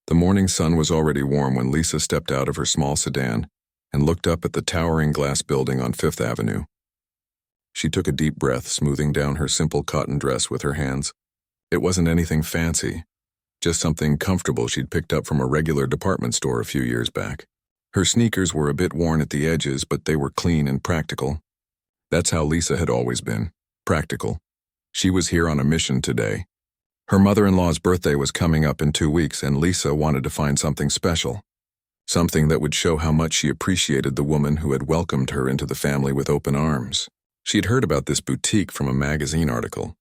The morning sun was already warm when Lisa stepped out of her small sedan and looked up at the towering glass building on Fifth Avenue. She took a deep breath, smoothing down her simple cotton dress with her hands. It wasn't anything fancy, just something comfortable she'd picked up from a regular department store a few years back. Her sneakers were a bit worn at the edges, but they were clean and practical. That's how Lisa had always been, practical. She was here on a mission today. Her mother-in-law's birthday was coming up in 2 weeks, and Lisa wanted to find something special. Something that would show how much she appreciated the woman who had welcomed her into the family with open arms. She had heard about this boutique from a magazine article.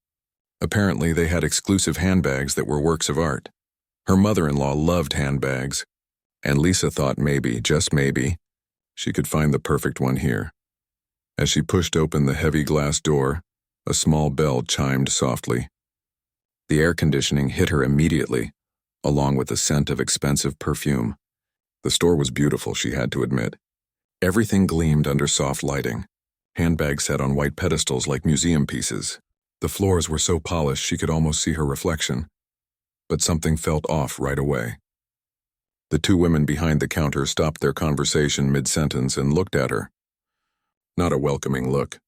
Apparently, they had exclusive handbags that were works of art. Her mother-in-law loved handbags, and Lisa thought maybe, just maybe, she could find the perfect one here. As she pushed open the heavy glass door, a small bell chimed softly. The air conditioning hit her immediately, along with the scent of expensive perfume. The store was beautiful, she had to admit. Everything gleamed under soft lighting. Handbags sat on white pedestals like museum pieces. The floors were so polished she could almost see her reflection. But something felt off right away. The two women behind the counter stopped their conversation mid-sentence and looked at her. Not a welcoming look.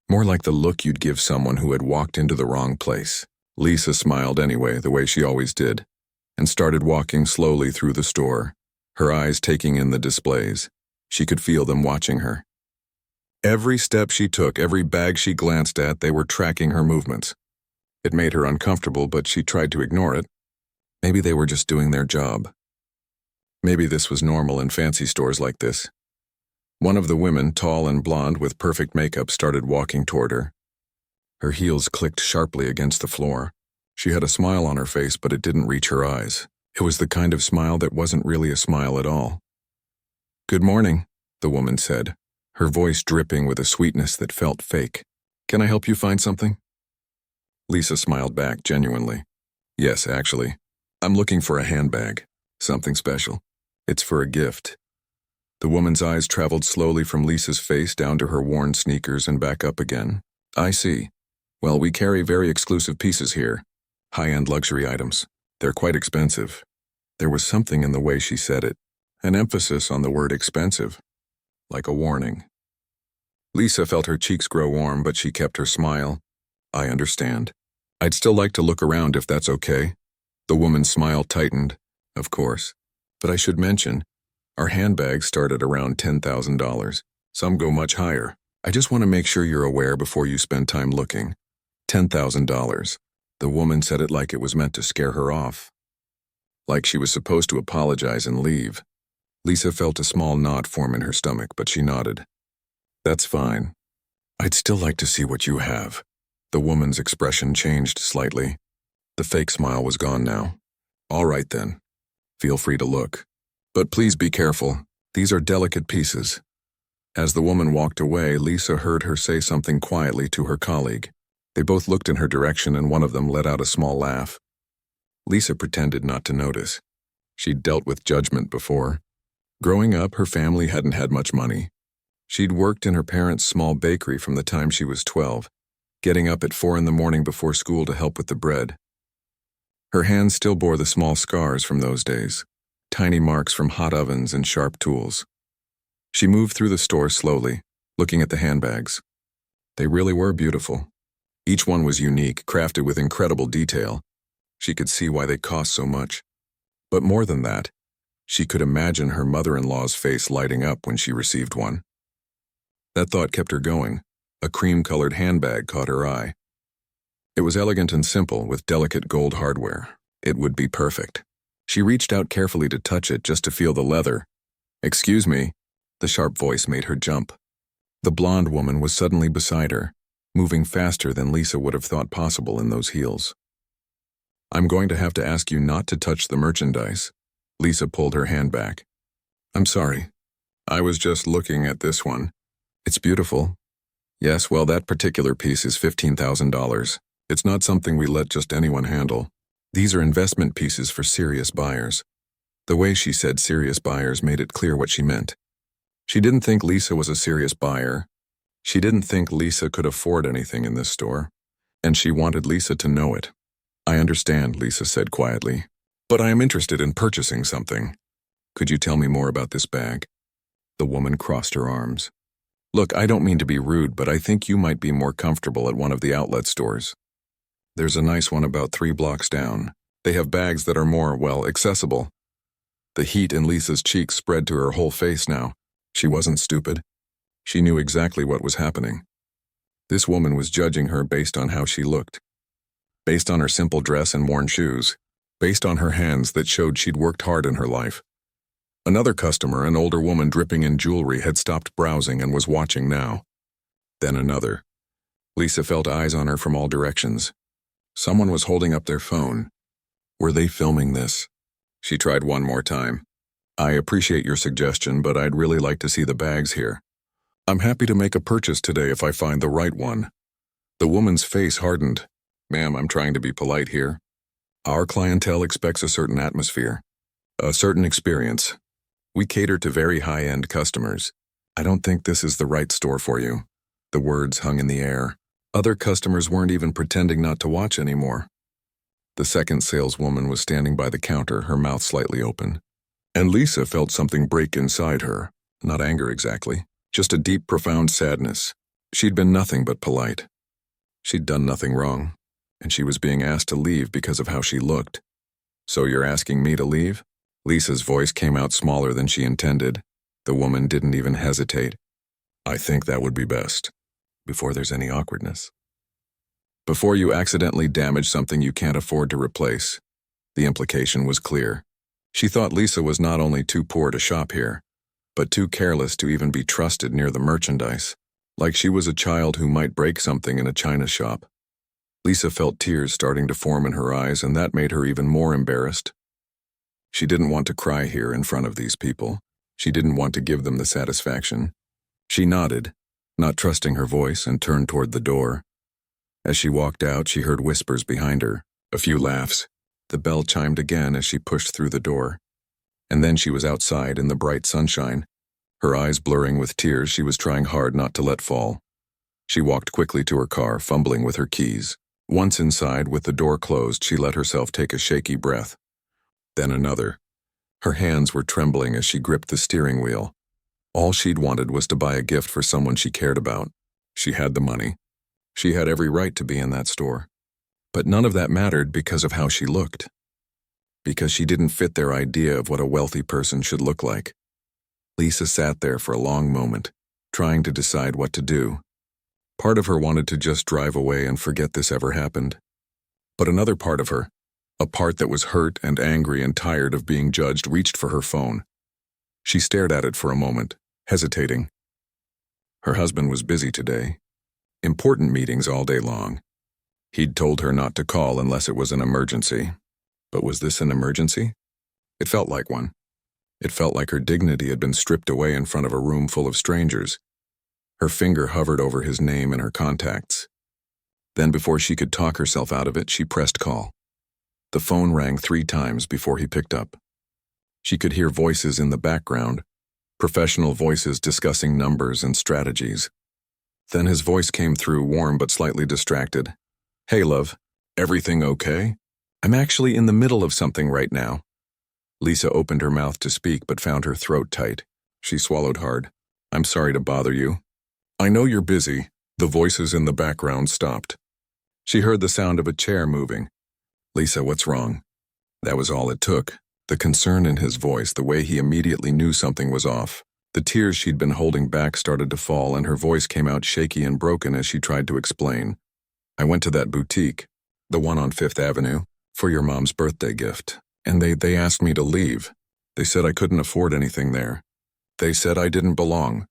More like the look you'd give someone who had walked into the wrong place. Lisa smiled anyway, the way she always did, and started walking slowly through the store, her eyes taking in the displays. She could feel them watching her. Every step she took, every bag she glanced at, they were tracking her movements. It made her uncomfortable, but she tried to ignore it. Maybe they were just doing their job. Maybe this was normal in fancy stores like this. One of the women, tall and blonde with perfect makeup, started walking toward her. Her heels clicked sharply against the floor. She had a smile on her face, but it didn't reach her eyes. It was the kind of smile that wasn't really a smile at all. "Good morning," the woman said, her voice dripping with a sweetness that felt fake. "Can I help you find something?" Lisa smiled back genuinely. "Yes, actually. I'm looking for a handbag. Something special. It's for a gift." The woman's eyes traveled slowly from Lisa's face down to her worn sneakers and back up again. "I see. Well, we carry very exclusive pieces here. High-end luxury items. They're quite expensive." There was something in the way she said it, an emphasis on the word expensive, like a warning. Lisa felt her cheeks grow warm, but she kept her smile. "I understand. I'd still like to look around if that's okay." The woman's smile tightened. "Of course. But I should mention, our handbags start at around $10,000. Some go much higher. I just want to make sure you're aware before you spend time looking. $10,000. The woman said it like it was meant to scare her off. Like she was supposed to apologize and leave. Lisa felt a small knot form in her stomach, but she nodded. "That's fine. I'd still like to see what you have." The woman's expression changed slightly. The fake smile was gone now. "All right then. Feel free to look. But please be careful. These are delicate pieces." As the woman walked away, Lisa heard her say something quietly to her colleague. They both looked in her direction, and one of them let out a small laugh. Lisa pretended not to notice. She'd dealt with judgment before. Growing up, her family hadn't had much money. She'd worked in her parents' small bakery from the time she was 12, getting up at 4 in the morning before school to help with the bread. Her hands still bore the small scars from those days, tiny marks from hot ovens and sharp tools. She moved through the store slowly, looking at the handbags. They really were beautiful. Each one was unique, crafted with incredible detail. She could see why they cost so much. But more than that, she could imagine her mother-in-law's face lighting up when she received one. That thought kept her going. A cream-colored handbag caught her eye. It was elegant and simple, with delicate gold hardware. It would be perfect. She reached out carefully to touch it, just to feel the leather. "Excuse me." The sharp voice made her jump. The blonde woman was suddenly beside her, moving faster than Lisa would have thought possible in those heels. "I'm going to have to ask you not to touch the merchandise." Lisa pulled her hand back. "I'm sorry. I was just looking at this one. It's beautiful." "Yes, well, that particular piece is $15,000. It's not something we let just anyone handle. These are investment pieces for serious buyers." The way she said serious buyers made it clear what she meant. She didn't think Lisa was a serious buyer. She didn't think Lisa could afford anything in this store, and she wanted Lisa to know it. "I understand," Lisa said quietly. But I am interested in purchasing something. Could you tell me more about this bag? The woman crossed her arms. Look, I don't mean to be rude, but I think you might be more comfortable at one of the outlet stores. There's a nice one about 3 blocks down. They have bags that are more, well, accessible. The heat in Lisa's cheeks spread to her whole face now. She wasn't stupid. She knew exactly what was happening. This woman was judging her based on how she looked. Based on her simple dress and worn shoes. Based on her hands that showed she'd worked hard in her life. Another customer, an older woman dripping in jewelry, had stopped browsing and was watching now. Then another. Lisa felt eyes on her from all directions. Someone was holding up their phone. Were they filming this? She tried one more time. I appreciate your suggestion, but I'd really like to see the bags here. I'm happy to make a purchase today if I find the right one. The woman's face hardened. Ma'am, I'm trying to be polite here. Our clientele expects a certain atmosphere. A certain experience. We cater to very high-end customers. I don't think this is the right store for you. The words hung in the air. Other customers weren't even pretending not to watch anymore. The second saleswoman was standing by the counter, her mouth slightly open. And Lisa felt something break inside her. Not anger exactly, just a deep, profound sadness. She'd been nothing but polite. She'd done nothing wrong, and she was being asked to leave because of how she looked. So you're asking me to leave? Lisa's voice came out smaller than she intended. The woman didn't even hesitate. I think that would be best, before there's any awkwardness. Before you accidentally damage something you can't afford to replace. The implication was clear. She thought Lisa was not only too poor to shop here, but too careless to even be trusted near the merchandise, like she was a child who might break something in a china shop. Lisa felt tears starting to form in her eyes, and that made her even more embarrassed. She didn't want to cry here in front of these people. She didn't want to give them the satisfaction. She nodded, not trusting her voice, and turned toward the door. As she walked out, she heard whispers behind her, a few laughs. The bell chimed again as she pushed through the door. And then she was outside in the bright sunshine. Her eyes blurring with tears she was trying hard not to let fall. She walked quickly to her car, fumbling with her keys. Once inside, with the door closed, she let herself take a shaky breath. Then another. Her hands were trembling as she gripped the steering wheel. All she'd wanted was to buy a gift for someone she cared about. She had the money. She had every right to be in that store. But none of that mattered because of how she looked. Because she didn't fit their idea of what a wealthy person should look like. Lisa sat there for a long moment, trying to decide what to do. Part of her wanted to just drive away and forget this ever happened. But another part of her, a part that was hurt and angry and tired of being judged, reached for her phone. She stared at it for a moment, hesitating. Her husband was busy today. Important meetings all day long. He'd told her not to call unless it was an emergency. But was this an emergency? It felt like one. It felt like her dignity had been stripped away in front of a room full of strangers. Her finger hovered over his name and her contacts. Then before she could talk herself out of it, she pressed call. The phone rang 3 times before he picked up. She could hear voices in the background, professional voices discussing numbers and strategies. Then his voice came through, warm but slightly distracted. Hey, love, everything okay? I'm actually in the middle of something right now. Lisa opened her mouth to speak but found her throat tight. She swallowed hard. I'm sorry to bother you. I know you're busy. The voices in the background stopped. She heard the sound of a chair moving. Lisa, what's wrong? That was all it took. The concern in his voice, the way he immediately knew something was off. The tears she'd been holding back started to fall, and her voice came out shaky and broken as she tried to explain. I went to that boutique, the one on 5th Avenue, for your mom's birthday gift, and they asked me to leave. They said I couldn't afford anything there. They said I didn't belong.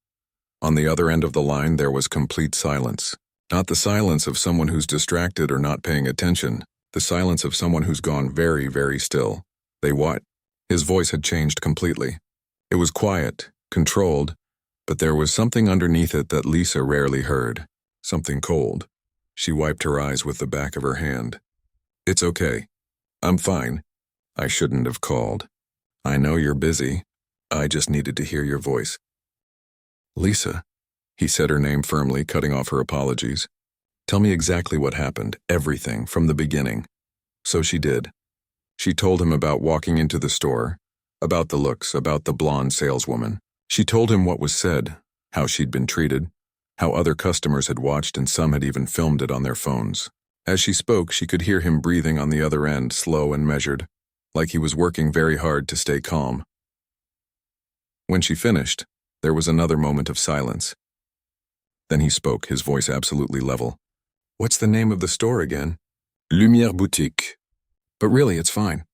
On the other end of the line, there was complete silence. Not the silence of someone who's distracted or not paying attention. The silence of someone who's gone very, very still. They what? His voice had changed completely. It was quiet, controlled, but there was something underneath it that Lisa rarely heard. Something cold. She wiped her eyes with the back of her hand. It's okay. I'm fine. I shouldn't have called. I know you're busy. I just needed to hear your voice. Lisa, he said her name firmly, cutting off her apologies. Tell me exactly what happened, everything, from the beginning. So she did. She told him about walking into the store, about the looks, about the blonde saleswoman. She told him what was said, how she'd been treated, how other customers had watched and some had even filmed it on their phones. As she spoke, she could hear him breathing on the other end, slow and measured, like he was working very hard to stay calm. When she finished, there was another moment of silence. Then he spoke, his voice absolutely level. "What's the name of the store again?" "Lumière Boutique." "But really, it's fine.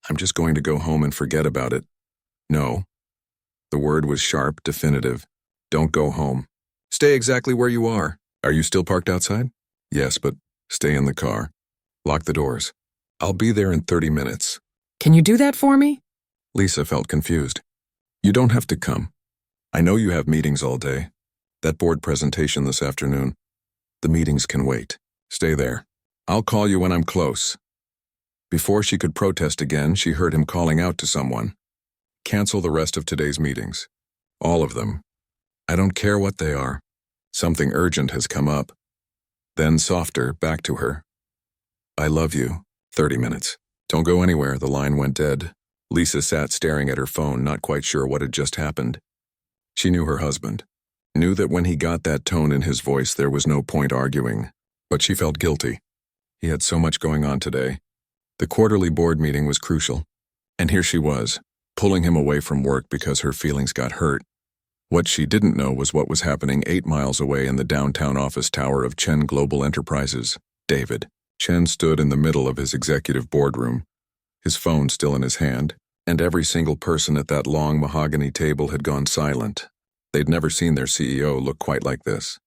I'm just going to go home and forget about it." "No." The word was sharp, definitive. "Don't go home. Stay exactly where you are. Are you still parked outside?" "Yes, but stay in the car. Lock the doors. I'll be there in 30 minutes. Can you do that for me? Lisa felt confused. "You don't have to come. I know you have meetings all day. That board presentation this afternoon. The meetings can wait. Stay there. I'll call you when I'm close." Before she could protest again, she heard him calling out to someone. "Cancel the rest of today's meetings. All of them. I don't care what they are. Something urgent has come up." Then softer, back to her. "I love you. 30 minutes. Don't go anywhere." The line went dead. Lisa sat staring at her phone, not quite sure what had just happened. She knew her husband. Knew that when he got that tone in his voice, there was no point arguing. But she felt guilty. He had so much going on today. The quarterly board meeting was crucial. And here she was, pulling him away from work because her feelings got hurt. What she didn't know was what was happening 8 miles away in the downtown office tower of Chen Global Enterprises. David. Chen stood in the middle of his executive boardroom, his phone still in his hand, and every single person at that long mahogany table had gone silent. They'd never seen their CEO look quite like this.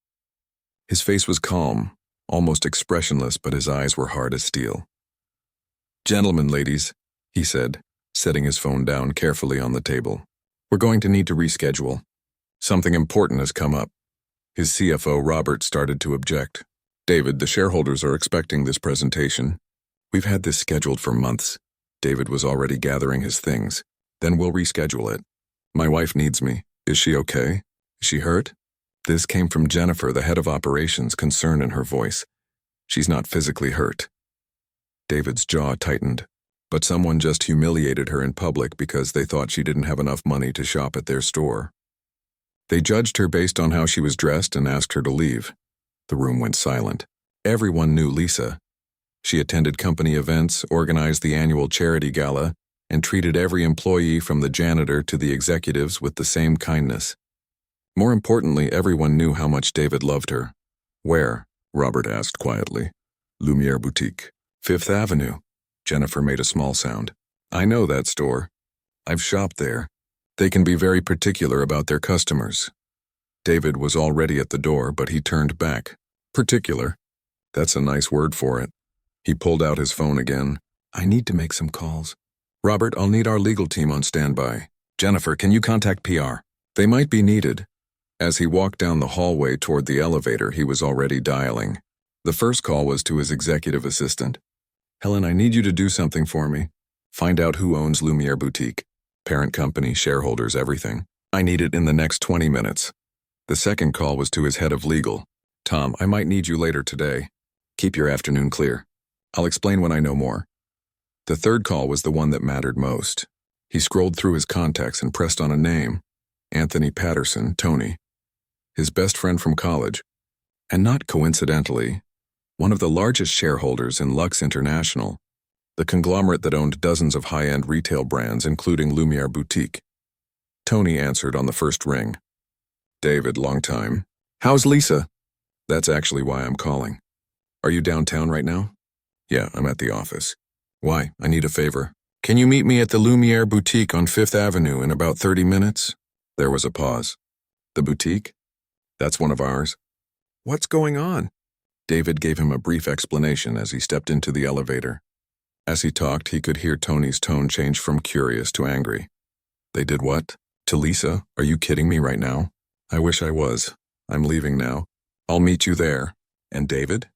His face was calm, almost expressionless, but his eyes were hard as steel. "Gentlemen, ladies," he said, setting his phone down carefully on the table. "We're going to need to reschedule. Something important has come up." His CFO, Robert, started to object. "David, the shareholders are expecting this presentation. We've had this scheduled for months." David was already gathering his things. "Then we'll reschedule it. My wife needs me. Is she okay? Is she hurt?" This came from Jennifer, the head of operations, concern in her voice. "She's not physically hurt." David's jaw tightened. But someone just humiliated her in public because they thought she didn't have enough money to shop at their store. They judged her based on how she was dressed and asked her to leave. The room went silent. Everyone knew Lisa. She attended company events, organized the annual charity gala, and treated every employee from the janitor to the executives with the same kindness. More importantly, everyone knew how much David loved her. "Where?" Robert asked quietly. "Lumière Boutique. 5th Avenue. Jennifer made a small sound. "I know that store. I've shopped there. They can be very particular about their customers." David was already at the door, but he turned back. "Particular? That's a nice word for it." He pulled out his phone again. "I need to make some calls. Robert, I'll need our legal team on standby. Jennifer, can you contact PR? They might be needed." As he walked down the hallway toward the elevator, he was already dialing. The first call was to his executive assistant. "Helen, I need you to do something for me. Find out who owns Lumière Boutique. Parent company, shareholders, everything. I need it in the next 20 minutes. The second call was to his head of legal. "Tom, I might need you later today. Keep your afternoon clear. I'll explain when I know more." The third call was the one that mattered most. He scrolled through his contacts and pressed on a name. Anthony Patterson, Tony. His best friend from college. And not coincidentally, one of the largest shareholders in Lux International, the conglomerate that owned dozens of high-end retail brands, including Lumière Boutique. Tony answered on the first ring. "David, long time. How's Lisa?" "That's actually why I'm calling." "Are you downtown right now?" "Yeah, I'm at the office." "Why? I need a favor." "Can you meet me at the Lumière Boutique on 5th Avenue in about 30 minutes? There was a pause. "The boutique? That's one of ours." "What's going on?" David gave him a brief explanation as he stepped into the elevator. As he talked, he could hear Tony's tone change from curious to angry. "They did what? To Lisa? Are you kidding me right now?" "I wish I was. I'm leaving now. I'll meet you there." "And David?"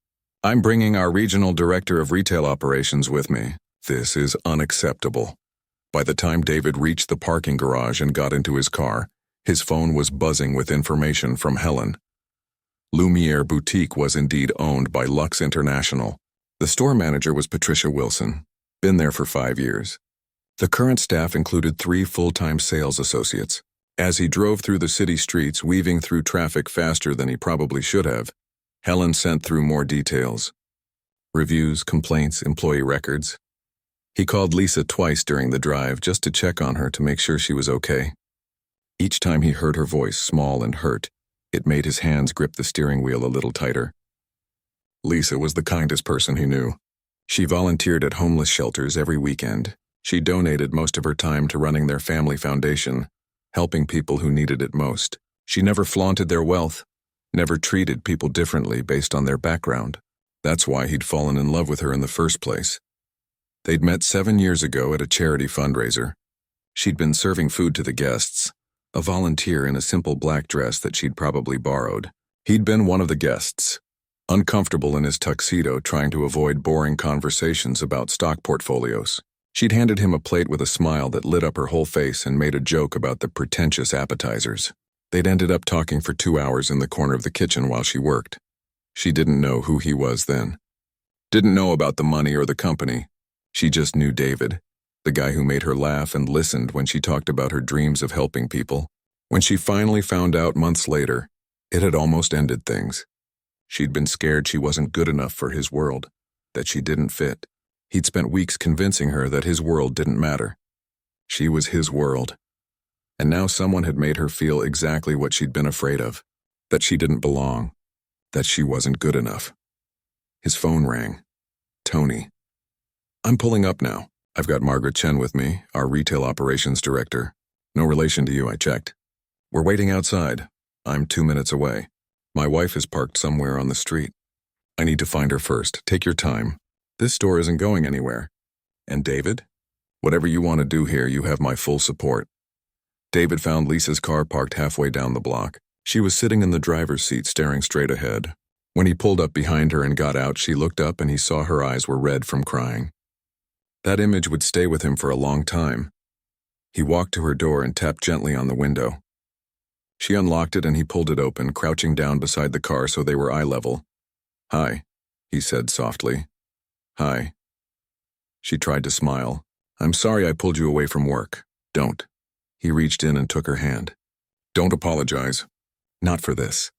"I'm bringing our regional director of retail operations with me." This is unacceptable. By the time David reached the parking garage and got into his car, his phone was buzzing with information from Helen. Lumière Boutique was indeed owned by Lux International. The store manager was Patricia Wilson. Been there for 5 years. The current staff included 3 full-time sales associates. As he drove through the city streets, weaving through traffic faster than he probably should have, Helen sent through more details. Reviews, complaints, employee records. He called Lisa twice during the drive just to check on her to make sure she was okay. Each time he heard her voice, small and hurt, it made his hands grip the steering wheel a little tighter. Lisa was the kindest person he knew. She volunteered at homeless shelters every weekend. She donated most of her time to running their family foundation, helping people who needed it most. She never flaunted their wealth, never treated people differently based on their background. That's why he'd fallen in love with her in the first place. They'd met 7 years ago at a charity fundraiser. She'd been serving food to the guests, a volunteer in a simple black dress that she'd probably borrowed. He'd been one of the guests, uncomfortable in his tuxedo, trying to avoid boring conversations about stock portfolios. She'd handed him a plate with a smile that lit up her whole face and made a joke about the pretentious appetizers. They'd ended up talking for 2 hours in the corner of the kitchen while she worked. She didn't know who he was then. Didn't know about the money or the company. She just knew David, the guy who made her laugh and listened when she talked about her dreams of helping people. When she finally found out months later, it had almost ended things. She'd been scared she wasn't good enough for his world, that she didn't fit. He'd spent weeks convincing her that his world didn't matter. She was his world. And now someone had made her feel exactly what she'd been afraid of, that she didn't belong, that she wasn't good enough. His phone rang. Tony. I'm pulling up now. I've got Margaret Chen with me, our retail operations director. No relation to you, I checked. We're waiting outside. I'm 2 minutes away. My wife is parked somewhere on the street. I need to find her first. Take your time. This store isn't going anywhere. And David? Whatever you want to do here, you have my full support. David found Lisa's car parked halfway down the block. She was sitting in the driver's seat staring straight ahead. When he pulled up behind her and got out, she looked up and he saw her eyes were red from crying. That image would stay with him for a long time. He walked to her door and tapped gently on the window. She unlocked it and he pulled it open, crouching down beside the car so they were eye level. Hi, he said softly. Hi. She tried to smile. I'm sorry I pulled you away from work. Don't. He reached in and took her hand. Don't apologize. Not for this.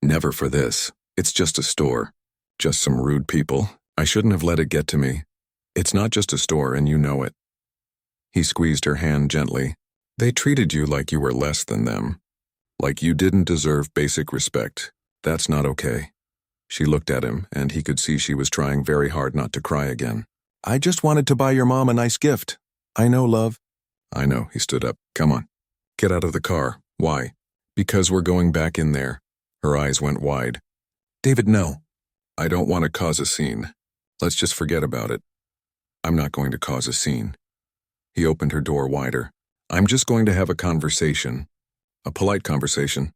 Never for this. It's just a store. Just some rude people. I shouldn't have let it get to me. It's not just a store and you know it. He squeezed her hand gently. They treated you like you were less than them. Like you didn't deserve basic respect. That's not okay. She looked at him, and he could see she was trying very hard not to cry again. I just wanted to buy your mom a nice gift. I know, love. I know, he stood up. Come on. Get out of the car. Why? Because we're going back in there. Her eyes went wide. David, no. I don't want to cause a scene. Let's just forget about it. I'm not going to cause a scene. He opened her door wider. I'm just going to have a conversation. A polite conversation.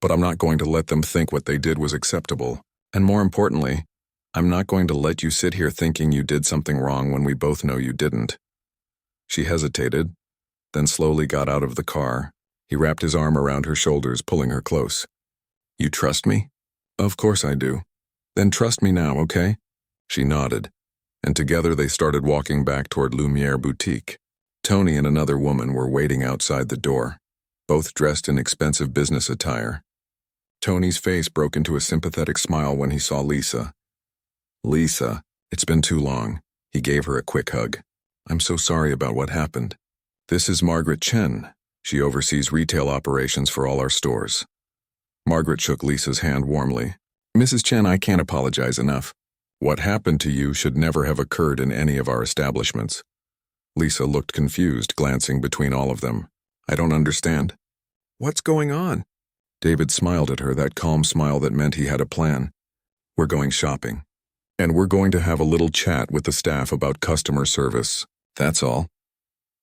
But I'm not going to let them think what they did was acceptable. And more importantly, I'm not going to let you sit here thinking you did something wrong when we both know you didn't. She hesitated, then slowly got out of the car. He wrapped his arm around her shoulders, pulling her close. You trust me? Of course I do. Then trust me now, okay? She nodded, and together they started walking back toward Lumiere Boutique. Tony and another woman were waiting outside the door, both dressed in expensive business attire. Tony's face broke into a sympathetic smile when he saw Lisa. Lisa, it's been too long. He gave her a quick hug. I'm so sorry about what happened. This is Margaret Chen. She oversees retail operations for all our stores. Margaret shook Lisa's hand warmly. Mrs. Chen, I can't apologize enough. What happened to you should never have occurred in any of our establishments. Lisa looked confused, glancing between all of them. I don't understand. What's going on? David smiled at her, that calm smile that meant he had a plan. We're going shopping. And we're going to have a little chat with the staff about customer service. That's all.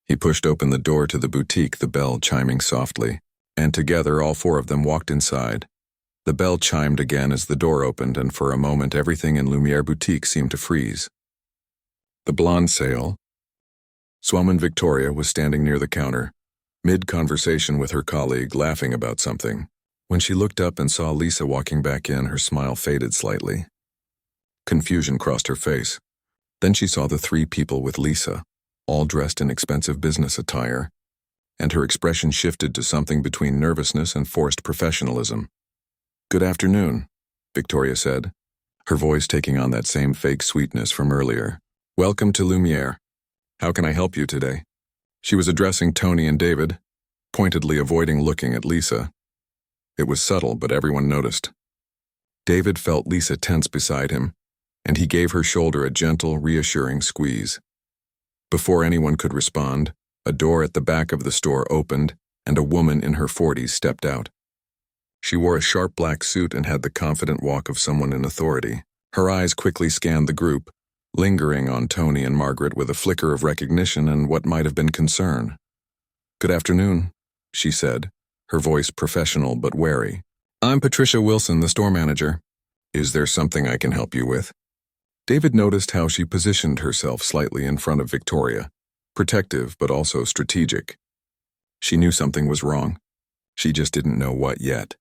He pushed open the door to the boutique, the bell chiming softly. And together all 4 of them walked inside. The bell chimed again as the door opened, and for a moment everything in Lumiere Boutique seemed to freeze. The blonde sale. Swoman Victoria was standing near the counter, mid-conversation with her colleague, laughing about something. When she looked up and saw Lisa walking back in, her smile faded slightly. Confusion crossed her face. Then she saw the three people with Lisa, all dressed in expensive business attire, and her expression shifted to something between nervousness and forced professionalism. "Good afternoon," Victoria said, her voice taking on that same fake sweetness from earlier. "Welcome to Lumiere. How can I help you today?" She was addressing Tony and David, pointedly avoiding looking at Lisa. It was subtle, but everyone noticed. David felt Lisa tense beside him, and he gave her shoulder a gentle, reassuring squeeze. Before anyone could respond, a door at the back of the store opened, and a woman in her 40s stepped out. She wore a sharp black suit and had the confident walk of someone in authority. Her eyes quickly scanned the group, lingering on Tony and Margaret with a flicker of recognition and what might have been concern. "Good afternoon," she said, her voice professional but wary. "I'm Patricia Wilson, the store manager. Is there something I can help you with?" David noticed how she positioned herself slightly in front of Victoria, protective but also strategic. She knew something was wrong. She just didn't know what yet.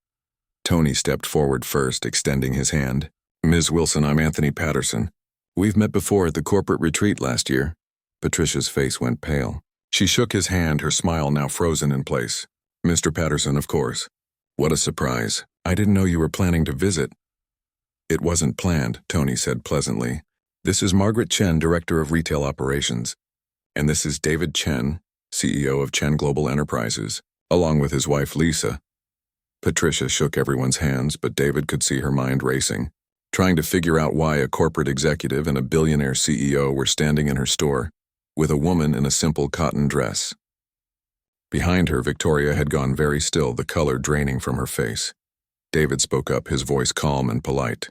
Tony stepped forward first, extending his hand. "Ms. Wilson, I'm Anthony Patterson. We've met before at the corporate retreat last year." Patricia's face went pale. She shook his hand, her smile now frozen in place. "Mr. Patterson, of course. What a surprise. I didn't know you were planning to visit." "It wasn't planned," Tony said pleasantly. "This is Margaret Chen, Director of Retail Operations. And this is David Chen, CEO of Chen Global Enterprises, along with his wife Lisa." Patricia shook everyone's hands, but David could see her mind racing, trying to figure out why a corporate executive and a billionaire CEO were standing in her store, with a woman in a simple cotton dress. Behind her, Victoria had gone very still, the color draining from her face. David spoke up, his voice calm and polite.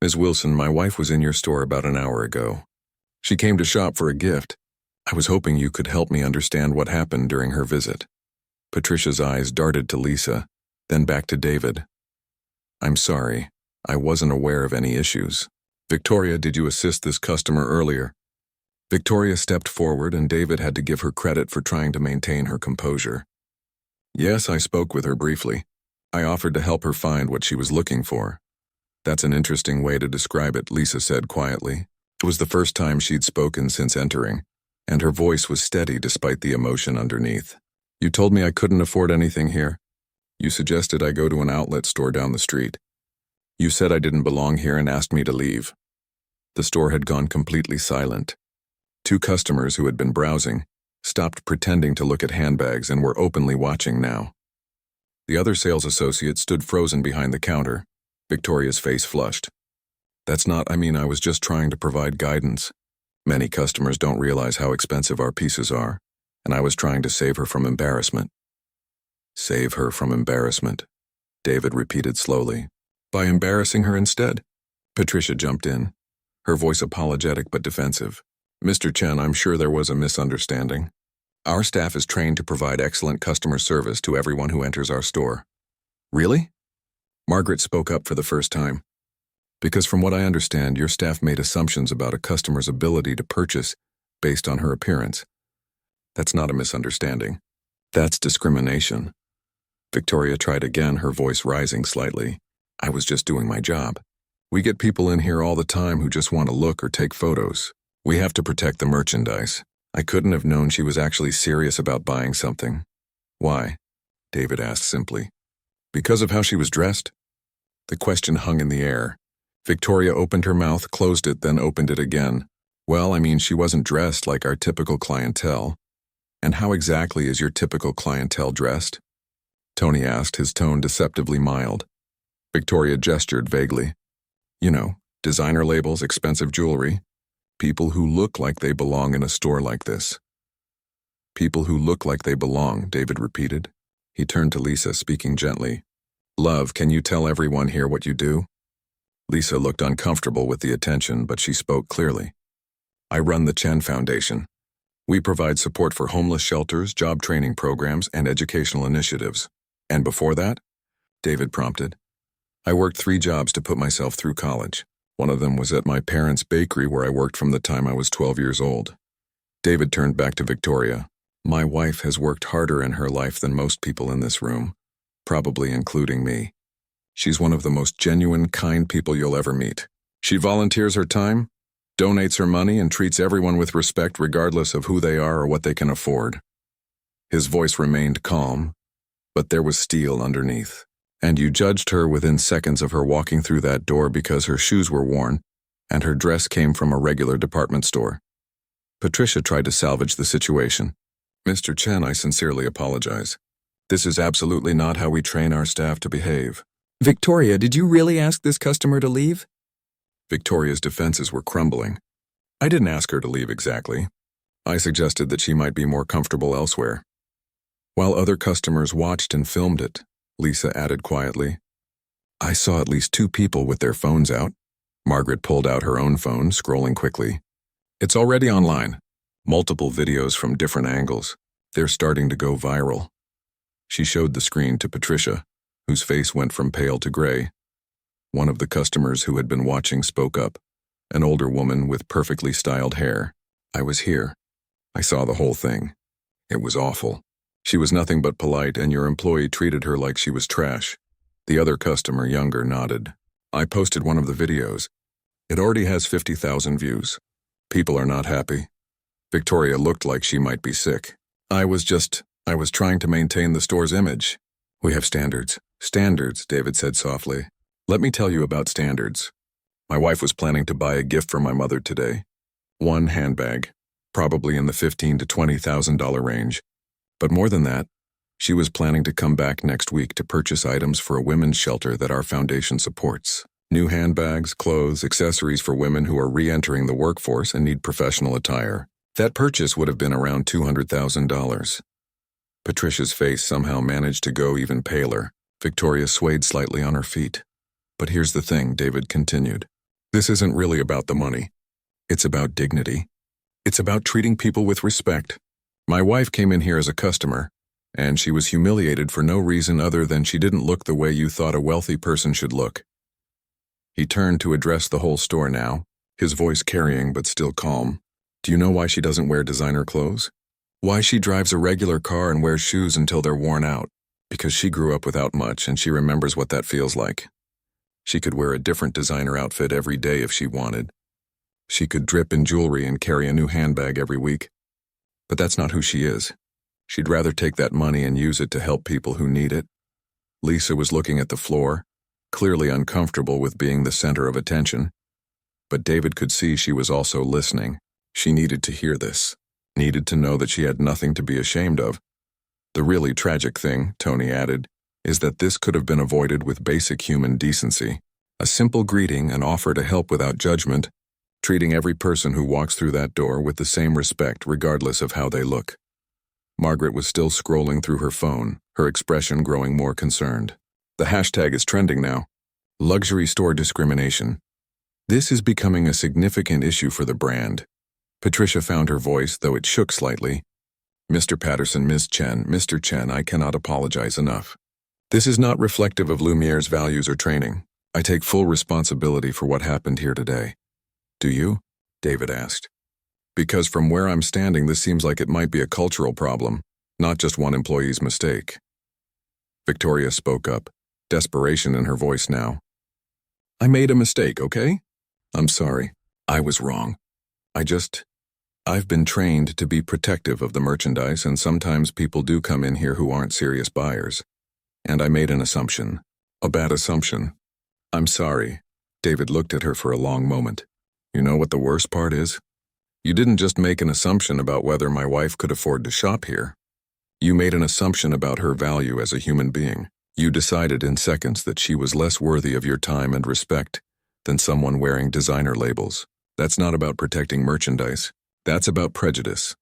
"Ms. Wilson, my wife was in your store about an hour ago. She came to shop for a gift. I was hoping you could help me understand what happened during her visit." Patricia's eyes darted to Lisa, then back to David. "I'm sorry. I wasn't aware of any issues. Victoria, did you assist this customer earlier?" Victoria stepped forward, and David had to give her credit for trying to maintain her composure. "Yes, I spoke with her briefly. I offered to help her find what she was looking for." "That's an interesting way to describe it," Lisa said quietly. It was the first time she'd spoken since entering, and her voice was steady despite the emotion underneath. "You told me I couldn't afford anything here. You suggested I go to an outlet store down the street. You said I didn't belong here and asked me to leave." The store had gone completely silent. Two customers who had been browsing stopped pretending to look at handbags and were openly watching now. The other sales associate stood frozen behind the counter. Victoria's face flushed. I was just trying to provide guidance. Many customers don't realize how expensive our pieces are, and I was trying to save her from embarrassment." "Save her from embarrassment," David repeated slowly. "By embarrassing her instead?" Patricia jumped in, her voice apologetic but defensive. "Mr. Chen, I'm sure there was a misunderstanding. Our staff is trained to provide excellent customer service to everyone who enters our store." "Really?" Margaret spoke up for the first time. "Because from what I understand, your staff made assumptions about a customer's ability to purchase based on her appearance. That's not a misunderstanding. That's discrimination." Victoria tried again, her voice rising slightly. "I was just doing my job. We get people in here all the time who just want to look or take photos. We have to protect the merchandise. I couldn't have known she was actually serious about buying something." "Why?" David asked simply. "Because of how she was dressed?" The question hung in the air. Victoria opened her mouth, closed it, then opened it again. She wasn't dressed like our typical clientele." "And how exactly is your typical clientele dressed?" Tony asked, his tone deceptively mild. Victoria gestured vaguely. Designer labels, expensive jewelry. People who look like they belong in a store like this." "People who look like they belong," David repeated. He turned to Lisa, speaking gently. "Love, can you tell everyone here what you do?" Lisa looked uncomfortable with the attention, but she spoke clearly. "I run the Chen Foundation. We provide support for homeless shelters, job training programs, and educational initiatives." "And before that?" David prompted. "I worked 3 jobs to put myself through college. One of them was at my parents' bakery where I worked from the time I was 12 years old." David turned back to Victoria. "My wife has worked harder in her life than most people in this room, probably including me. She's one of the most genuine, kind people you'll ever meet. She volunteers her time, Donates her money and treats everyone with respect regardless of who they are or what they can afford. His voice remained calm, but there was steel underneath. And you judged her within seconds of her walking through that door because her shoes were worn and her dress came from a regular department store. Patricia tried to salvage the situation. Mr. Chen, I sincerely apologize. This is absolutely not how we train our staff to behave. Victoria, did you really ask this customer to leave? Victoria's defenses were crumbling. I didn't ask her to leave exactly. I suggested that she might be more comfortable elsewhere. While other customers watched and filmed it, Lisa added quietly, I saw at least 2 people with their phones out. Margaret pulled out her own phone, scrolling quickly. It's already online. Multiple videos from different angles. They're starting to go viral. She showed the screen to Patricia, whose face went from pale to gray. One of the customers who had been watching spoke up, an older woman with perfectly styled hair. I was here. I saw the whole thing. It was awful. She was nothing but polite, and your employee treated her like she was trash. The other customer, younger, nodded. I posted one of the videos. It already has 50,000 views. People are not happy. Victoria looked like she might be sick. I was trying to maintain the store's image. We have standards. Standards, David said softly. Let me tell you about standards. My wife was planning to buy a gift for my mother today. One handbag, probably in the $15,000 to $20,000 range. But more than that, she was planning to come back next week to purchase items for a women's shelter that our foundation supports. New handbags, clothes, accessories for women who are re-entering the workforce and need professional attire. That purchase would have been around $200,000. Patricia's face somehow managed to go even paler. Victoria swayed slightly on her feet. But here's the thing, David continued. This isn't really about the money. It's about dignity. It's about treating people with respect. My wife came in here as a customer, and she was humiliated for no reason other than she didn't look the way you thought a wealthy person should look. He turned to address the whole store now, his voice carrying but still calm. Do you know why she doesn't wear designer clothes? Why she drives a regular car and wears shoes until they're worn out? Because she grew up without much and she remembers what that feels like. She could wear a different designer outfit every day if she wanted. She could drip in jewelry and carry a new handbag every week. But that's not who she is. She'd rather take that money and use it to help people who need it. Lisa was looking at the floor, clearly uncomfortable with being the center of attention. But David could see she was also listening. She needed to hear this, needed to know that she had nothing to be ashamed of. The really tragic thing, Tony added, is that this could have been avoided with basic human decency. A simple greeting, an offer to help without judgment, treating every person who walks through that door with the same respect regardless of how they look. Margaret was still scrolling through her phone, her expression growing more concerned. The hashtag is trending now. Luxury store discrimination. This is becoming a significant issue for the brand. Patricia found her voice, though it shook slightly. Mr. Patterson, Ms. Chen, Mr. Chen, I cannot apologize enough. This is not reflective of Lumiere's values or training. I take full responsibility for what happened here today. Do you? David asked. Because from where I'm standing, this seems like it might be a cultural problem, not just one employee's mistake. Victoria spoke up, desperation in her voice now. I made a mistake, okay? I'm sorry. I was wrong. I've been trained to be protective of the merchandise, and sometimes people do come in here who aren't serious buyers. And I made an assumption. A bad assumption. I'm sorry. David looked at her for a long moment. You know what the worst part is? You didn't just make an assumption about whether my wife could afford to shop here. You made an assumption about her value as a human being. You decided in seconds that she was less worthy of your time and respect than someone wearing designer labels. That's not about protecting merchandise. That's about prejudice.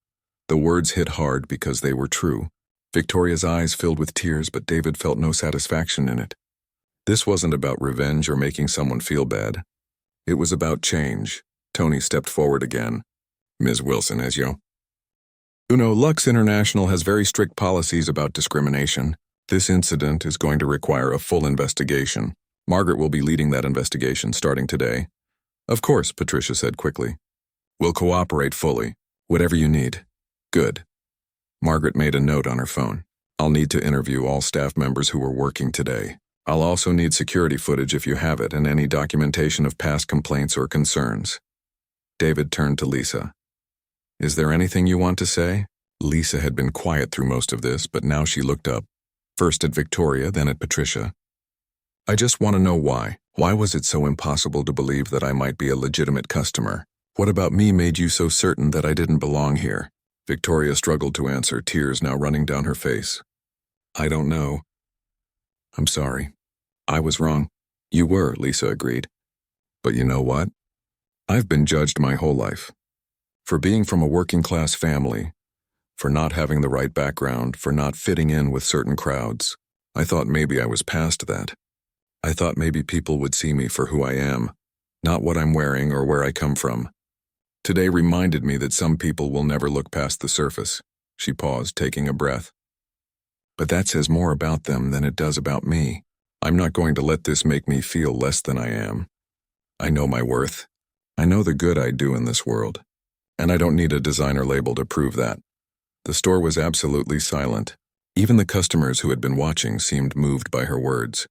The words hit hard because they were true. Victoria's eyes filled with tears, but David felt no satisfaction in it. This wasn't about revenge or making someone feel bad. It was about change. Tony stepped forward again. Ms. Wilson, as you. Lux International has very strict policies about discrimination. This incident is going to require a full investigation. Margaret will be leading that investigation starting today. Of course, Patricia said quickly. We'll cooperate fully. Whatever you need. Good. Margaret made a note on her phone. I'll need to interview all staff members who were working today. I'll also need security footage if you have it and any documentation of past complaints or concerns. David turned to Lisa. Is there anything you want to say? Lisa had been quiet through most of this, but now she looked up, first at Victoria, then at Patricia. I just want to know why. Why was it so impossible to believe that I might be a legitimate customer? What about me made you so certain that I didn't belong here? Victoria struggled to answer, tears now running down her face. I don't know. I'm sorry. I was wrong. You were, Lisa agreed. But you know what? I've been judged my whole life. For being from a working-class family, for not having the right background, for not fitting in with certain crowds. I thought maybe I was past that. I thought maybe people would see me for who I am, not what I'm wearing or where I come from. Today reminded me that some people will never look past the surface. She paused, taking a breath. But that says more about them than it does about me. I'm not going to let this make me feel less than I am. I know my worth. I know the good I do in this world. And I don't need a designer label to prove that. The store was absolutely silent. Even the customers who had been watching seemed moved by her words.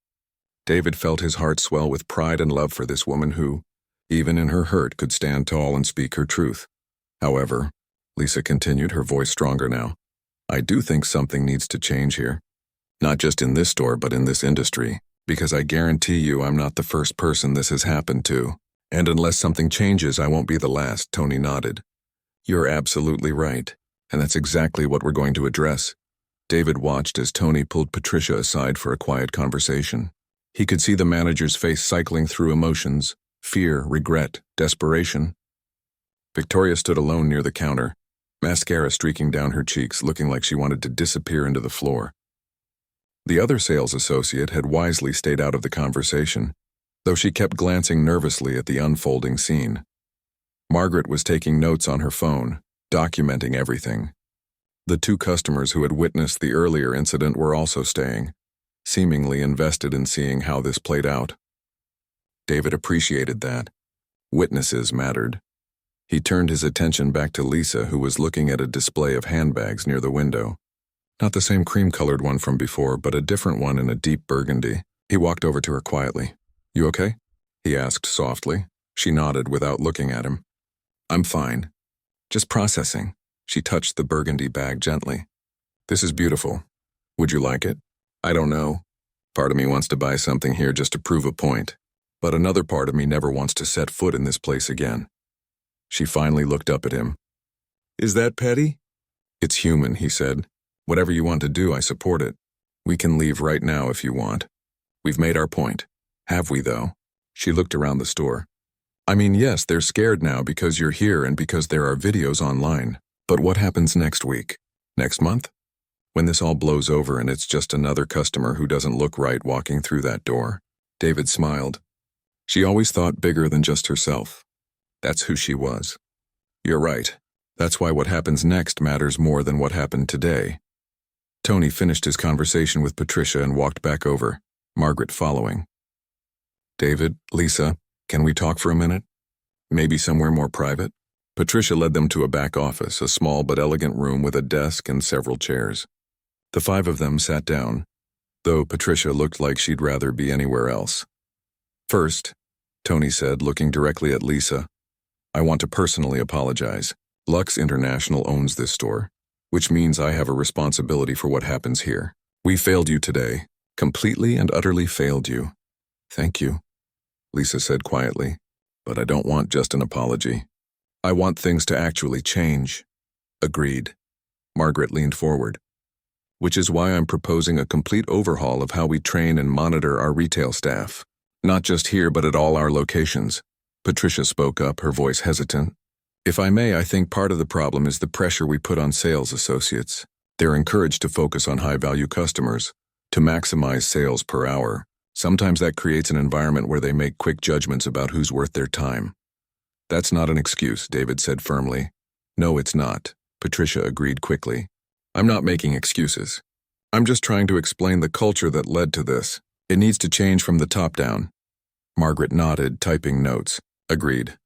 David felt his heart swell with pride and love for this woman who, even in her hurt, could stand tall and speak her truth. However, Lisa continued, her voice stronger now, I do think something needs to change here. Not just in this store, but in this industry, because I guarantee you I'm not the first person this has happened to. And unless something changes, I won't be the last, Tony nodded. You're absolutely right, and that's exactly what we're going to address. David watched as Tony pulled Patricia aside for a quiet conversation. He could see the manager's face cycling through emotions, fear, regret, desperation. Victoria stood alone near the counter, mascara streaking down her cheeks, looking like she wanted to disappear into the floor. The other sales associate had wisely stayed out of the conversation, though she kept glancing nervously at the unfolding scene. Margaret was taking notes on her phone, documenting everything. The two customers who had witnessed the earlier incident were also staying, seemingly invested in seeing how this played out. David appreciated that. Witnesses mattered. He turned his attention back to Lisa, who was looking at a display of handbags near the window. Not the same cream-colored one from before, but a different one in a deep burgundy. He walked over to her quietly. You okay? He asked softly. She nodded without looking at him. I'm fine. Just processing. She touched the burgundy bag gently. This is beautiful. Would you like it? I don't know. Part of me wants to buy something here just to prove a point, but another part of me never wants to set foot in this place again. She finally looked up at him. Is that petty? It's human, he said. Whatever you want to do, I support it. We can leave right now if you want. We've made our point. Have we, though? She looked around the store. I mean, yes, they're scared now because you're here and because there are videos online. But what happens next week? Next month? When this all blows over and it's just another customer who doesn't look right walking through that door? David smiled. She always thought bigger than just herself. That's who she was. You're right. That's why what happens next matters more than what happened today. Tony finished his conversation with Patricia and walked back over, Margaret following. David, Lisa, can we talk for a minute? Maybe somewhere more private? Patricia led them to a back office, a small but elegant room with a desk and several chairs. The five of them sat down, though Patricia looked like she'd rather be anywhere else. First, Tony said, looking directly at Lisa, I want to personally apologize. Lux International owns this store, which means I have a responsibility for what happens here. We failed you today, completely and utterly failed you. Thank you, Lisa said quietly, but I don't want just an apology. I want things to actually change. Agreed. Margaret leaned forward. Which is why I'm proposing a complete overhaul of how we train and monitor our retail staff. Not just here, but at all our locations. Patricia spoke up, her voice hesitant. If I may, I think part of the problem is the pressure we put on sales associates. They're encouraged to focus on high-value customers, to maximize sales per hour. Sometimes that creates an environment where they make quick judgments about who's worth their time. That's not an excuse, David said firmly. No, it's not, Patricia agreed quickly. I'm not making excuses. I'm just trying to explain the culture that led to this. It needs to change from the top down. Margaret nodded, typing notes. Agreed.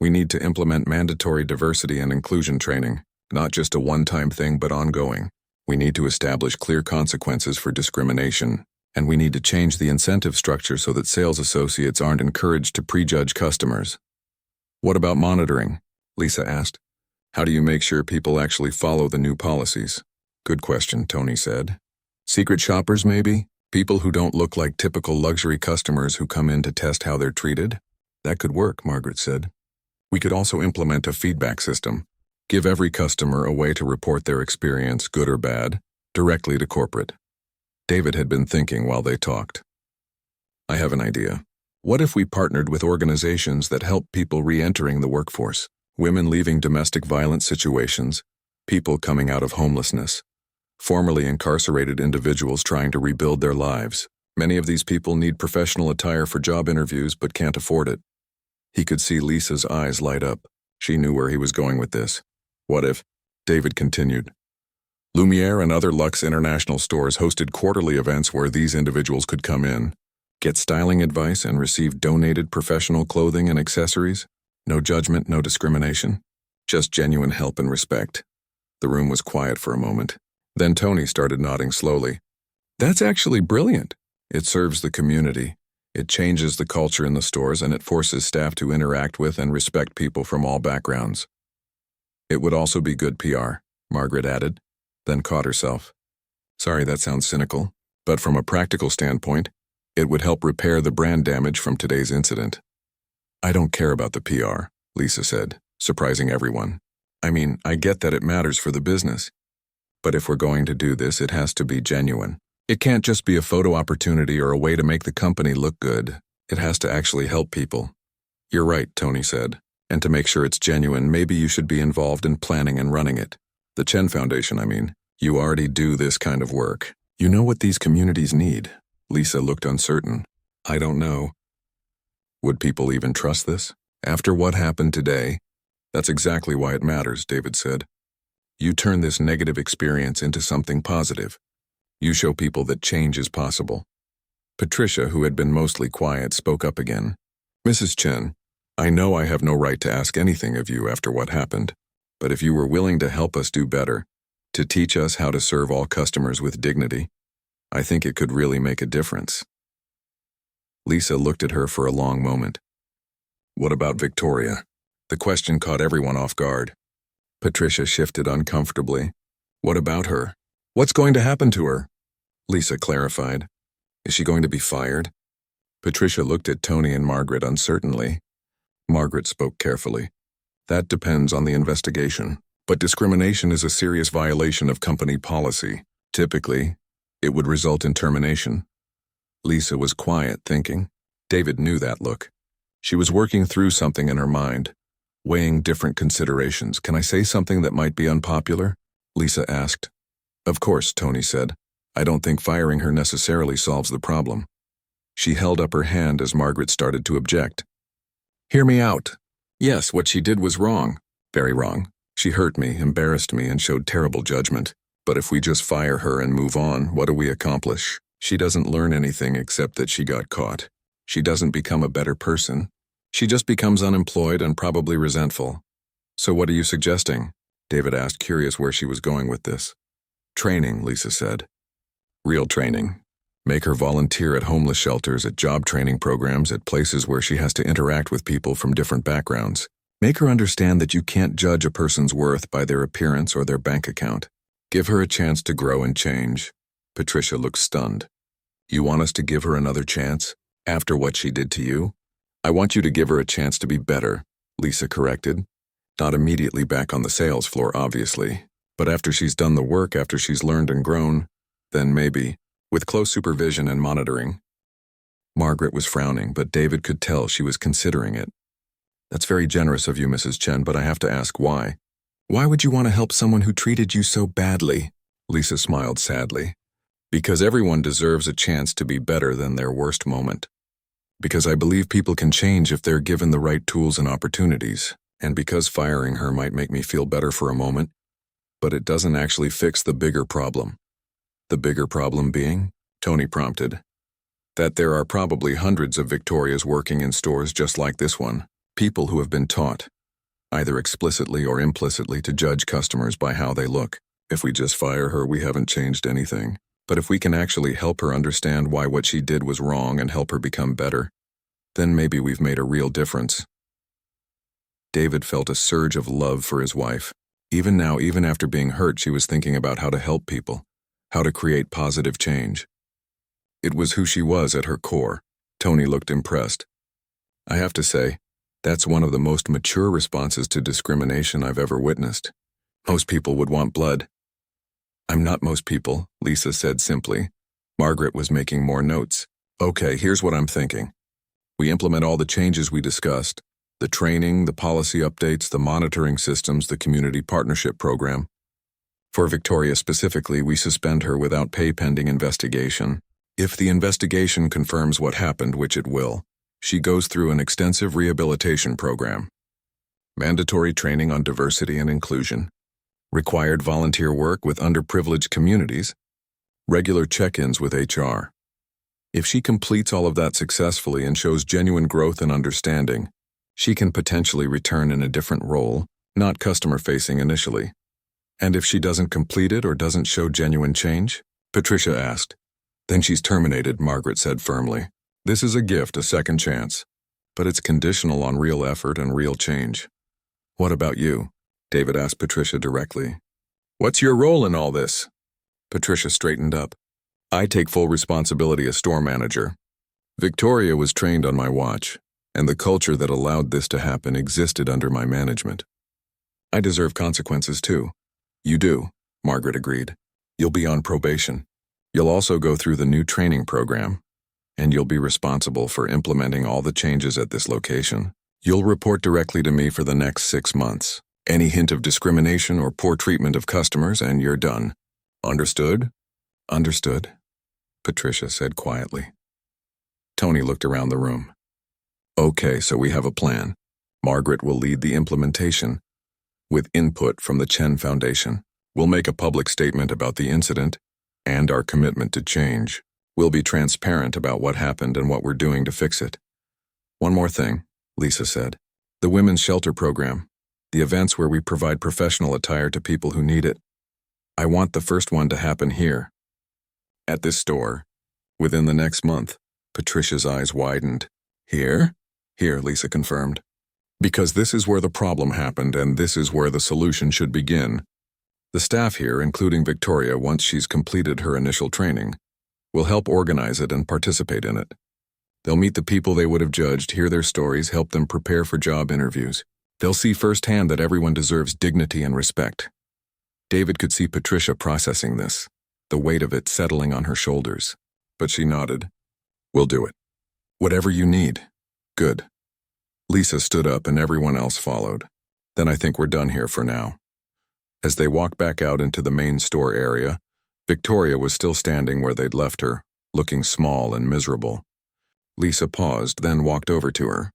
We need to implement mandatory diversity and inclusion training, not just a one-time thing but ongoing. We need to establish clear consequences for discrimination, and we need to change the incentive structure so that sales associates aren't encouraged to prejudge customers. What about monitoring? Lisa asked. How do you make sure people actually follow the new policies? Good question, Tony said. Secret shoppers, maybe? People who don't look like typical luxury customers who come in to test how they're treated? That could work, Margaret said. We could also implement a feedback system. Give every customer a way to report their experience, good or bad, directly to corporate. David had been thinking while they talked. I have an idea. What if we partnered with organizations that help people re-entering the workforce? Women leaving domestic violence situations, people coming out of homelessness, formerly incarcerated individuals trying to rebuild their lives. Many of these people need professional attire for job interviews but can't afford it. He could see Lisa's eyes light up. She knew where he was going with this. What if? David continued. Lumiere and other Luxe International stores hosted quarterly events where these individuals could come in, get styling advice, and receive donated professional clothing and accessories. No judgment, no discrimination. Just genuine help and respect. The room was quiet for a moment. Then Tony started nodding slowly. That's actually brilliant. It serves the community. It changes the culture in the stores, and it forces staff to interact with and respect people from all backgrounds. It would also be good PR, Margaret added, then caught herself. Sorry, that sounds cynical, but from a practical standpoint, it would help repair the brand damage from today's incident. I don't care about the PR, Lisa said, surprising everyone. I mean, I get that it matters for the business. But if we're going to do this, it has to be genuine. It can't just be a photo opportunity or a way to make the company look good. It has to actually help people. You're right, Tony said. And to make sure it's genuine, maybe you should be involved in planning and running it. The Chen Foundation, I mean. You already do this kind of work. You know what these communities need. Lisa looked uncertain. I don't know. Would people even trust this? After what happened today? That's exactly why it matters, David said. You turn this negative experience into something positive. You show people that change is possible. Patricia, who had been mostly quiet, spoke up again. Mrs. Chen, I know I have no right to ask anything of you after what happened, but if you were willing to help us do better, to teach us how to serve all customers with dignity, I think it could really make a difference. Lisa looked at her for a long moment. What about Victoria? The question caught everyone off guard. Patricia shifted uncomfortably. What about her? What's going to happen to her? Lisa clarified. Is she going to be fired? Patricia looked at Tony and Margaret uncertainly. Margaret spoke carefully. That depends on the investigation. But discrimination is a serious violation of company policy. Typically, it would result in termination. Lisa was quiet, thinking. David knew that look. She was working through something in her mind, weighing different considerations. Can I say something that might be unpopular? Lisa asked. Of course, Tony said. I don't think firing her necessarily solves the problem. She held up her hand as Margaret started to object. Hear me out. Yes, what she did was wrong. Very wrong. She hurt me, embarrassed me, and showed terrible judgment. But if we just fire her and move on, what do we accomplish? She doesn't learn anything except that she got caught. She doesn't become a better person. She just becomes unemployed and probably resentful. So what are you suggesting? David asked, curious where she was going with this. Training, Lisa said. Real training. Make her volunteer at homeless shelters, at job training programs, at places where she has to interact with people from different backgrounds. Make her understand that you can't judge a person's worth by their appearance or their bank account. Give her a chance to grow and change. Patricia looked stunned. You want us to give her another chance? After what she did to you? I want you to give her a chance to be better, Lisa corrected. Not immediately back on the sales floor, obviously. But after she's done the work, after she's learned and grown, then maybe, with close supervision and monitoring. Margaret was frowning, but David could tell she was considering it. That's very generous of you, Mrs. Chen, but I have to ask why. Why would you want to help someone who treated you so badly? Lisa smiled sadly. Because everyone deserves a chance to be better than their worst moment. Because I believe people can change if they're given the right tools and opportunities. And because firing her might make me feel better for a moment, but it doesn't actually fix the bigger problem. The bigger problem being, Tony prompted, that there are probably hundreds of Victorias working in stores just like this one, people who have been taught, either explicitly or implicitly, to judge customers by how they look. If we just fire her, we haven't changed anything. But if we can actually help her understand why what she did was wrong and help her become better, then maybe we've made a real difference. David felt a surge of love for his wife. Even now, even after being hurt, she was thinking about how to help people, how to create positive change. It was who she was at her core. Tony looked impressed. I have to say, that's one of the most mature responses to discrimination I've ever witnessed. Most people would want blood. I'm not most people, Lisa said simply. Margaret was making more notes. Okay, here's what I'm thinking. We implement all the changes we discussed, the training, the policy updates, the monitoring systems, the community partnership program. For Victoria specifically, we suspend her without pay pending investigation. If the investigation confirms what happened, which it will, she goes through an extensive rehabilitation program. Mandatory training on diversity and inclusion, required volunteer work with underprivileged communities, regular check-ins with HR. If she completes all of that successfully and shows genuine growth and understanding, she can potentially return in a different role, not customer-facing initially. And if she doesn't complete it or doesn't show genuine change? Patricia asked. Then she's terminated, Margaret said firmly. This is a gift, a second chance. But it's conditional on real effort and real change. What about you? David asked Patricia directly. What's your role in all this? Patricia straightened up. I take full responsibility as store manager. Victoria was trained on my watch, and the culture that allowed this to happen existed under my management. I deserve consequences too. You do, Margaret agreed. You'll be on probation. You'll also go through the new training program, and you'll be responsible for implementing all the changes at this location. You'll report directly to me for the next 6 months. Any hint of discrimination or poor treatment of customers, and you're done. Understood? Understood, Patricia said quietly. Tony looked around the room. Okay, so we have a plan. Margaret will lead the implementation, with input from the Chen Foundation. We'll make a public statement about the incident and our commitment to change. We'll be transparent about what happened and what we're doing to fix it. One more thing, Lisa said. The women's shelter program, the events where we provide professional attire to people who need it. I want the first one to happen here, at this store, within the next month. Patricia's eyes widened. Here? Here, Lisa confirmed. Because this is where the problem happened and this is where the solution should begin. The staff here, including Victoria, once she's completed her initial training, will help organize it and participate in it. They'll meet the people they would have judged, hear their stories, help them prepare for job interviews. They'll see firsthand that everyone deserves dignity and respect. David could see Patricia processing this, the weight of it settling on her shoulders. But she nodded. We'll do it. Whatever you need. Good. Lisa stood up and everyone else followed. Then I think we're done here for now. As they walked back out into the main store area, Victoria was still standing where they'd left her, looking small and miserable. Lisa paused, then walked over to her.